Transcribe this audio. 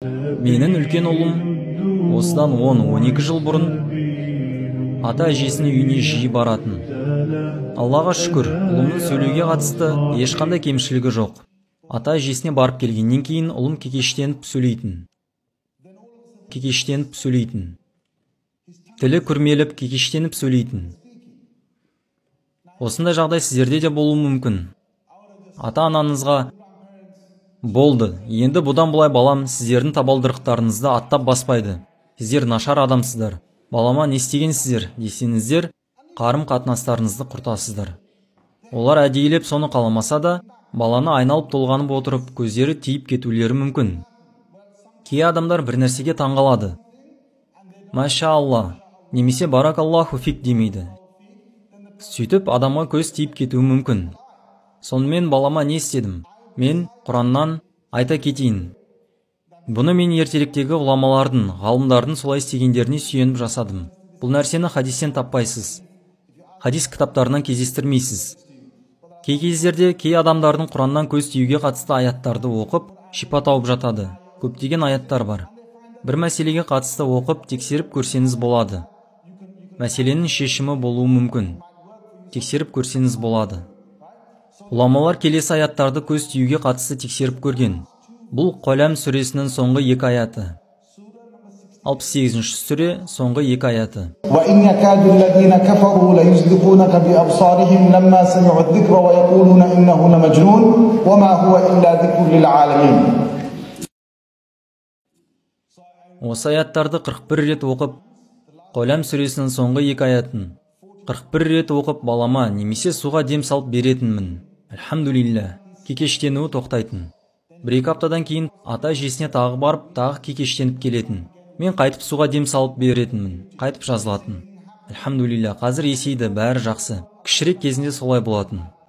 Менің үлкен ұлым осыдан 10-12 жыл бұрын ата-әжесінің үйіне жиі баратын. Аллаға шүкір, ұлымның сөйлеуге қатысты ешқандай кемшілігі жоқ. Ата-әжесіне барып келгеннен кейін ұлым кекештеніп сөйлейтін. Тілі күрмеліп, кекештеніп сөйлейтін. Осындай жағдай сіздерде де болуы мүмкін. Ата-анаңызға болды, енді бұдан былай балам сіздердің табалдырықтарыңызды аттап баспайды. Сіздер нашар адамсыздар. Балама не істегенсіздер десеңіздер, қарым-қатынастарыңызды құртасыздар. Олар әдейілеп соны қаламаса да, баланы айналып толғанып отырып, көздері тиіп кетулері мүмкін. Кей адамдар бір нәрсеге таңғалады. Машалла, немесе баракаллаху фик демейді. Сөйтіп адамға көз тиіп кетуі мүмкін. Сонымен балама не істедім? Мен Құраннан айта кетейін. Бұны мен ертеліктегі ғұламалардың, ғалымдардың солай істегендеріне сүйеніп жасадым. Бұл нәрсені хадистен таппайсыз. Хадис кітаптарынан кездестірмейсіз. Кей кездерде кей адамдардың Құраннан көз тиюге қатысты аяттарды оқып, шипа тауып жатады. Көптеген аяттар бар. Бір мәселеге қатысты оқып, тексеріп көрсеңіз болады. Мәселенің шешімі болуы мүмкін. Тексеріп көрсеңіз болады. Ғұламалар келесі аяттарды көз тиюге қатысты тексеріп көрген. Бұл Қалам сүресінің соңғы 2 аяты. 68-ші сүре соңғы 2 аяты. وَإِنْ يَكَادُ الَّذِينَ كَفَرُوا لَيُزْلِقُونَكَ بِأَبْصَارِهِمْ لَمَّا سَمِعُوا الذِّكْرَ وَيَقُولُونَ إِنَّهُ لَمَجْنُونٌ وَمَا هُوَ إِلَّا ذِكْرٌ لِلْعَالَمِينَ. Осы аяттарды 41 рет оқып, Қалам сүресінің соңғы 2 аятын 41 рет оқып балама немесе суға дем салып беретінмін. Әлхамдулилля, кекештенуі тоқтайтын. 1-2 аптадан кейін ата-әжесіне тағы барып, тағы кекештеніп келетін. Мен қайтып суға дем салып беретінмін. Қайтып жазылатын. Әлхамдулилля, қазір есейді, бәрі жақсы. Кішірек кезінде солай болатын.